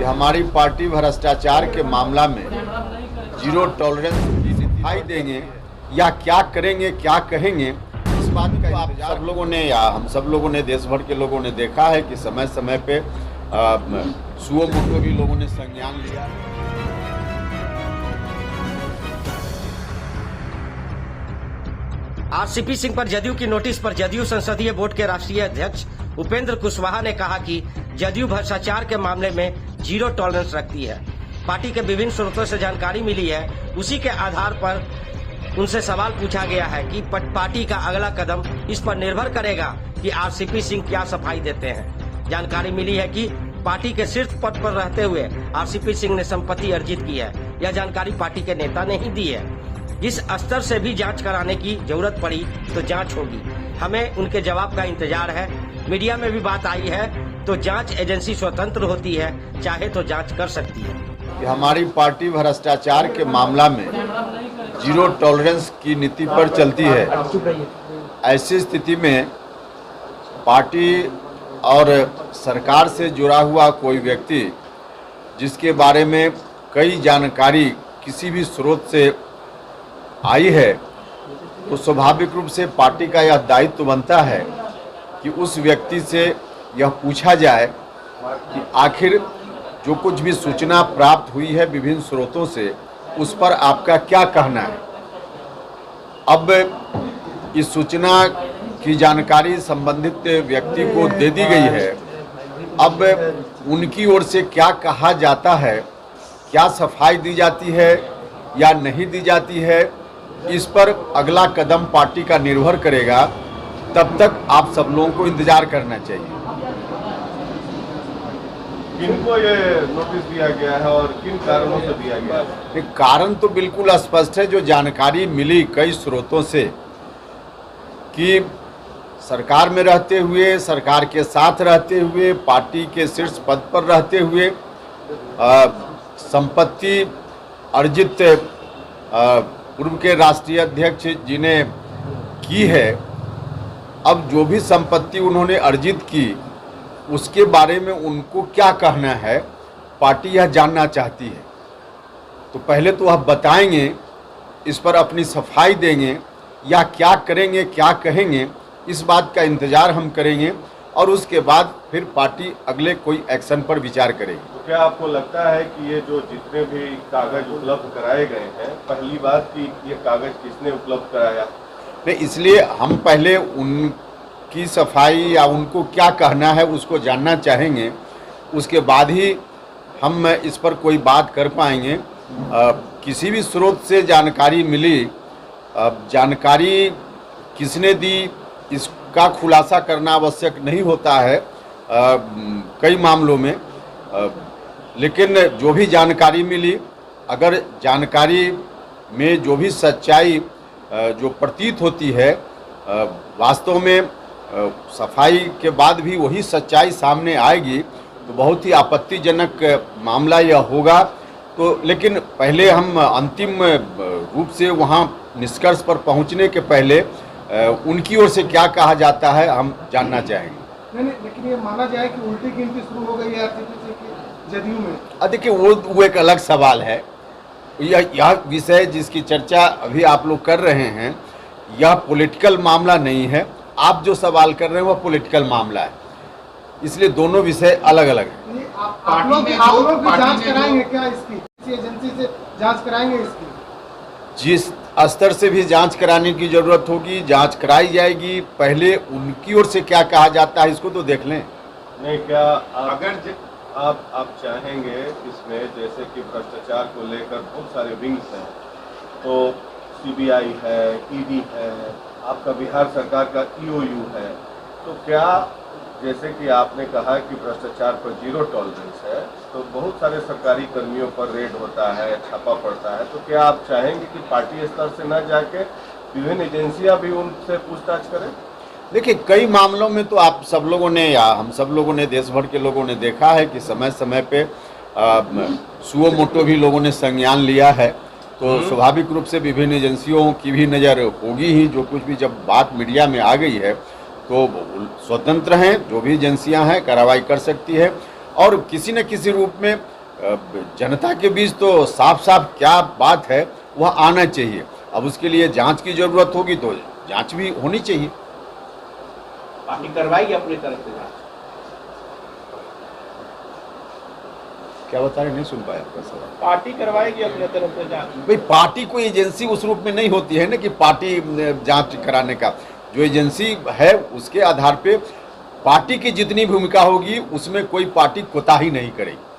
कि हमारी पार्टी भ्रष्टाचार के मामला में जीरो टॉलरेंस की दिखाई देंगे या क्या करेंगे, क्या कहेंगे, इस बात का आप सब लोगों ने या हम सब लोगों ने, देश भर के लोगों ने देखा है कि समय समय पे सुओ मोटो भी लोगों ने संज्ञान लिया। आरसीपी सिंह पर जदयू की नोटिस पर जदयू संसदीय बोर्ड के राष्ट्रीय अध्यक्ष उपेंद्र कुशवाहा ने कहा कि जदयू भ्रष्टाचार के मामले में जीरो टॉलरेंस रखती है। पार्टी के विभिन्न स्रोतों से जानकारी मिली है, उसी के आधार पर उनसे सवाल पूछा गया है कि पार्टी का अगला कदम इस पर निर्भर करेगा कि आरसीपी सिंह क्या सफाई देते हैं। जानकारी मिली है कि पार्टी के शीर्ष पद पर रहते हुए आरसीपी सिंह ने संपत्ति अर्जित की है। यह जानकारी पार्टी के नेता ने ही दी है। इस स्तर से भी जांच कराने की जरूरत पड़ी तो जांच होगी। हमें उनके जवाब का इंतजार है। मीडिया में भी बात आई है तो जांच एजेंसी स्वतंत्र होती है, चाहे तो जांच कर सकती है। कि हमारी पार्टी भ्रष्टाचार के मामला में जीरो टॉलरेंस की नीति पर चलती है। ऐसी स्थिति में पार्टी और सरकार से जुड़ा हुआ कोई व्यक्ति जिसके बारे में कई जानकारी किसी भी स्रोत से आई है, तो स्वाभाविक रूप से पार्टी का यह दायित्व बनता है कि उस व्यक्ति से यह पूछा जाए कि आखिर जो कुछ भी सूचना प्राप्त हुई है विभिन्न स्रोतों से, उस पर आपका क्या कहना है। अब इस सूचना की जानकारी संबंधित व्यक्ति को दे दी गई है। अब उनकी ओर से क्या कहा जाता है, क्या सफाई दी जाती है या नहीं दी जाती है, इस पर अगला कदम पार्टी का निर्भर करेगा। तब तक आप सब लोगों को इंतजार करना चाहिए। किनको ये नोटिस दिया गया है और किन कारणों से दिया गया है? कारण तो बिल्कुल स्पष्ट है। जो जानकारी मिली कई स्रोतों से कि सरकार में रहते हुए, सरकार के साथ रहते हुए, पार्टी के शीर्ष पद पर रहते हुए संपत्ति अर्जित पूर्व के राष्ट्रीय अध्यक्ष जी ने की है। अब जो भी संपत्ति उन्होंने अर्जित की, उसके बारे में उनको क्या कहना है, पार्टी यह जानना चाहती है। तो पहले तो वह बताएंगे, इस पर अपनी सफाई देंगे या क्या करेंगे, क्या कहेंगे, इस बात का इंतज़ार हम करेंगे और उसके बाद फिर पार्टी अगले कोई एक्शन पर विचार करेगी। तो क्या आपको लगता है कि ये जो जितने भी कागज उपलब्ध कराए गए हैं, पहली बात कि ये कागज किसने उपलब्ध कराया? नहीं, इसलिए हम पहले उनकी सफाई या उनको क्या कहना है उसको जानना चाहेंगे, उसके बाद ही हम इस पर कोई बात कर पाएंगे। किसी भी स्रोत से जानकारी मिली, जानकारी किसने दी इसका खुलासा करना आवश्यक नहीं होता है कई मामलों में, लेकिन जो भी जानकारी मिली, अगर जानकारी में जो भी सच्चाई जो प्रतीत होती है, वास्तव में सफाई के बाद भी वही सच्चाई सामने आएगी, तो बहुत ही आपत्तिजनक मामला यह होगा। तो लेकिन पहले हम अंतिम रूप से वहाँ निष्कर्ष पर पहुँचने के पहले उनकी ओर से क्या कहा जाता है हम जानना चाहेंगे। नहीं, लेकिन ये माना जाए कि उल्टी गिनती शुरू हो गई है जदयू में। देखिए, वो एक अलग सवाल है। यह विषय जिसकी चर्चा अभी आप लोग कर रहे हैं, यह पॉलिटिकल मामला नहीं है। आप जो सवाल कर रहे हैं वह पॉलिटिकल मामला है, इसलिए दोनों विषय अलग अलग हैं। आप लोग भी जांच कराएंगे क्या इसकी? किसी एजेंसी से जांच कराएंगे इसकी? जिस स्तर से भी जांच कराने की जरूरत होगी, जांच कराई जाएगी। पहले उनकी ओर से क्या कहा जाता है इसको तो देख लें। नहीं, क्या अगर आप चाहेंगे इसमें, जैसे कि भ्रष्टाचार को लेकर बहुत सारे विंग्स हैं, तो सीबीआई है, ईडी है, आपका बिहार सरकार का ईओयू है, तो क्या जैसे कि आपने कहा कि भ्रष्टाचार पर जीरो टॉलरेंस है, तो बहुत सारे सरकारी कर्मियों पर रेड होता है, छापा पड़ता है, तो क्या आप चाहेंगे कि पार्टी स्तर से न जाके विभिन्न एजेंसियां भी उनसे पूछताछ करें? देखिए, कई मामलों में तो आप सब लोगों ने या हम सब लोगों ने, देश भर के लोगों ने देखा है कि समय समय पे सुओ मोटो भी लोगों ने संज्ञान लिया है। तो स्वाभाविक रूप से विभिन्न एजेंसियों की भी नज़र होगी ही। जो कुछ भी जब बात मीडिया में आ गई है तो स्वतंत्र हैं, जो भी एजेंसियां हैं कार्रवाई कर सकती है। और किसी न किसी रूप में जनता के बीच तो साफ साफ क्या बात है वह आना चाहिए। अब उसके लिए जांच की जरूरत होगी तो जांच भी होनी चाहिए। पार्टी करवाएगी अपनी तरफ से जांच? क्या बता रहे, नहीं सुन पाया आपका सवाल। पार्टी करवाएगी अपने तरफ से जांच? भाई पार्टी कोई एजेंसी उस रूप में नहीं होती है ना कि पार्टी जांच कराने का। जो एजेंसी है उसके आधार पे पार्टी की जितनी भूमिका होगी उसमें कोई पार्टी कोताही नहीं करेगी।